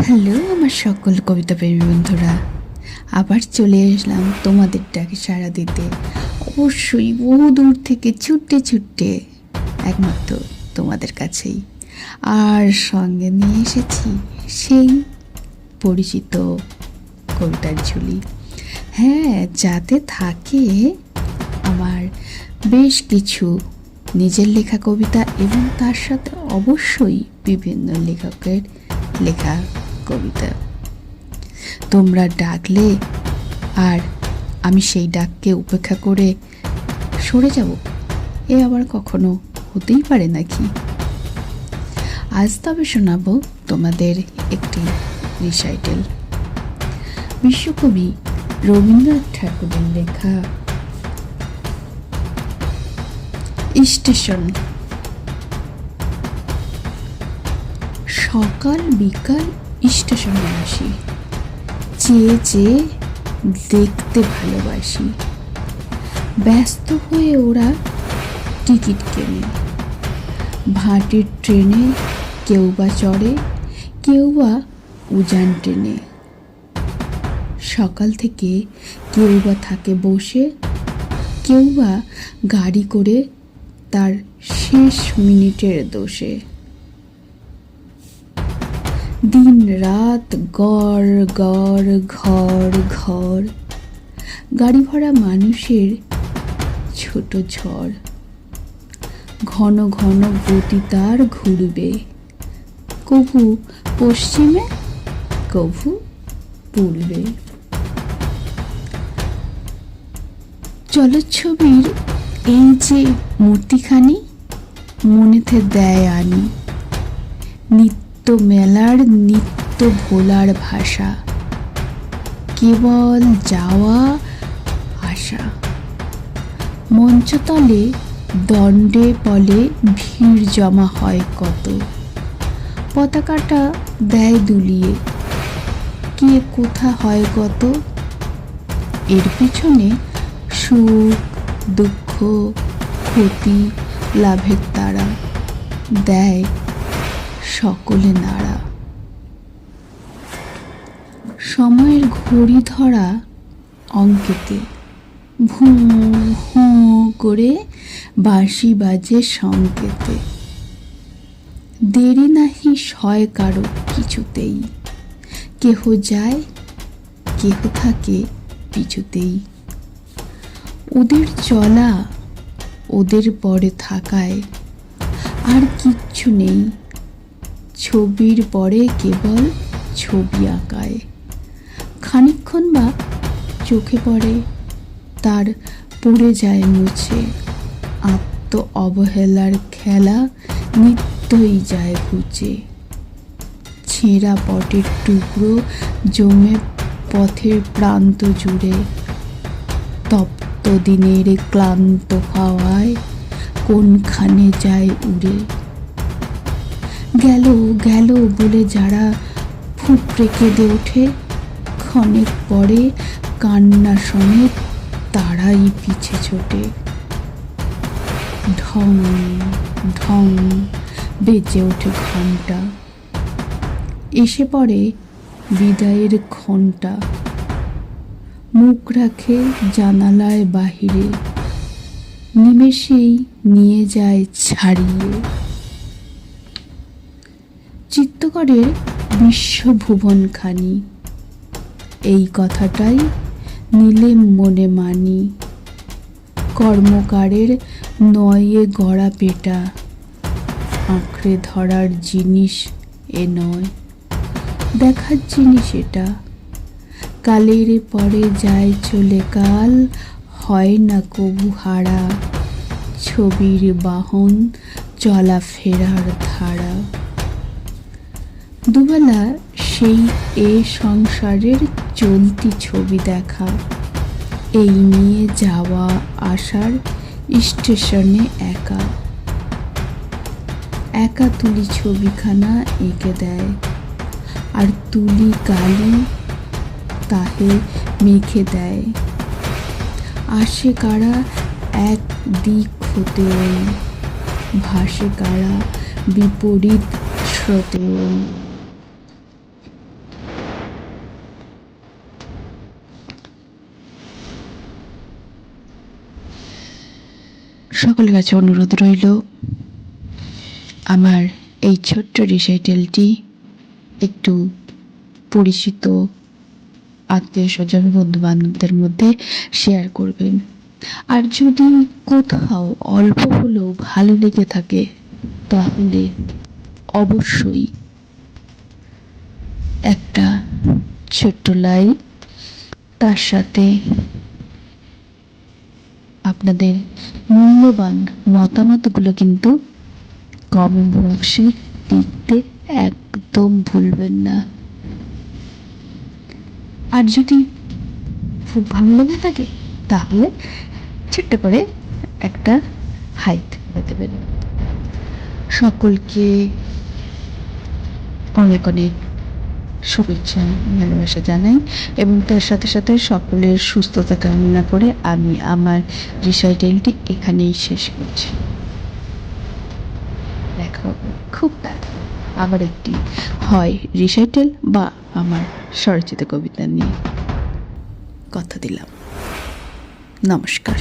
Hello আমার সকল কবিতা প্রেমী বন্ধুরা, আবার চলে আসলাম তোমাদের ডাকে সাড়া দিতে। অবশ্যই বহু দূর থেকে ছুটে ছুটে একমাত্র তোমাদের কাছেই। আর সঙ্গে নিয়ে এসেছি সেই পরিচিত কবিতার ঝুলি। হ্যাঁ, যাতে থাকে আমার বেশ কিছু নিজের লেখা কবিতা এবং তার সাথে অবশ্যই বিভিন্ন লেখকের লেখা কবিতা। তোমরা ডাকলে আর আমি সেই ডাককে উপেক্ষা করে সরে যাব, এ আবার কখনো হতেই পারে নাকি? আজ তবে শোনাবো তোমাদের একটি রিসাইটেল। বিশ্বকবি রবীন্দ্রনাথ ঠাকুরের লেখা স্টেশন। সকাল বিকাল স্টেশনে আসি, চেয়ে চেয়ে দেখতে ভালোবাসি। ব্যস্ত হয়ে ওরা টিকিট কেনে, ভাটির ট্রেনে কেউ বা চড়ে, কেউ বা উজান ট্রেনে। সকাল থেকে কেউ বা থাকে বসে, কেউ বা গাড়ি করে তার শেষ মিনিটের দোষে। দিন রাত গড় গড় ঘর ঘর, গাড়ি ভরা মানুষের ছোট ঝড়। ঘন ঘন গতি তার ঘুরবে, কভু পশ্চিমে কভু পূর্বে। জলচ্ছবির এই যে মূর্তিখানি মনেতে দেয় আনি, নিত্য মেলার নিত্য ভোলার ভাষা, কেবল যাওয়া আসা। মঞ্চতলে দণ্ডে পলে ভিড় জমা হয় কত, পতাকাটা দেয় দুলিয়ে, কে কোথা হয় কত। এর পিছনে সুখ দুঃখ ক্ষতি লাভের তারা দেয় সকলে নাড়া। সময়ের ঘড়ি ধরা অঙ্কেতে ভুঁ হুঁ করে বাঁশি বাজে সংকেতে। দেরি নাহি সয় কারো কিছুতেই, কেহ যায় কেহ থাকে পিছুতেই। ওদের চলা ওদের পরে থাকায় আর কিচ্ছু নেই, ছবির পরে কেবল ছবি আঁকায়। খানিকক্ষণ বা চোখে পড়ে, তার পড়ে যায় মুছে। আত্ম অবহেলার খেলা নিত্যই যায় ঘুচে। ছেঁড়া পটের টুকরো জমে পথের প্রান্ত জুড়ে, তপ্ত দিনের ক্লান্ত হাওয়ায় কোনখানে যায় উড়ে। গেল গেল বলে যারা ফুঁকড়ে কেঁদে ওঠে, ক্ষণেক পরে কান্না সমেত তারাই পিছে ছোটে। ঢং ঢং বেজে ওঠে ঘণ্টা, এসে পড়ে বিদায়ের ঘণ্টা। মুখ রাখে জানালায় বাহিরে, নিমেষেই নিয়ে যায় ছাড়িয়ে। চিত্তকরের বিশ্বভুবনখানি, এই কথাটাই নিলে মনে মানি। কর্মকারের নয়ে গড়া পেটা, আঁকড়ে ধরার জিনিস এ নয়, দেখার জিনিস এটা। কালের পরে যায় চলে কাল, হয় না কবু হারা, ছবির বাহন চলা ফেরার ধারা। দুবেলা সেই এ সংসারের চলতি ছবি দেখা, এই নিয়ে যাওয়া আসার স্টেশনে একা একা তুলি ছবিখানা এঁকে দেয়, আর তুলি কালি তাহে মেখে দেয়। আসে কারা এক দিক হতে, ওই ভাসে কারা বিপরীত স্রোতে। সকলের কাছে অনুরোধ রইল আমার এই ছোট্ট রিসাইটেলটি একটু পরিচিত আত্মীয় স্বজন বন্ধু বান্ধবদের মধ্যে শেয়ার করবেন। আর যদি কোথাও অল্প হলেও ভালো লেগে থাকে তাহলে অবশ্যই একটা ছোট্ট লাইক, তার সাথে আপনাদের মূল্যবান মতামতগুলো কিন্তু কমেন্ট বক্সে লিখতে একদম ভুলবেন না। আর যদি খুব ভালো লেগে থাকে তাহলে ছোট্ট করে একটা হাইক করে দেবেন। সকলকে অনেক অনেক শুভেচ্ছা ভালোবাসা জানাই এবং তার সাথে সাথে সকলের সুস্থতা কামনা করে আমি আমার রিসাইটেলটি এখানেই শেষ করছি। দেখা হবে খুব তাড়াতাড়ি আবার একটি হয় রিসাইটেল বা আমার স্বরচিত কবিতা নিয়ে। কথা দিলাম। নমস্কার।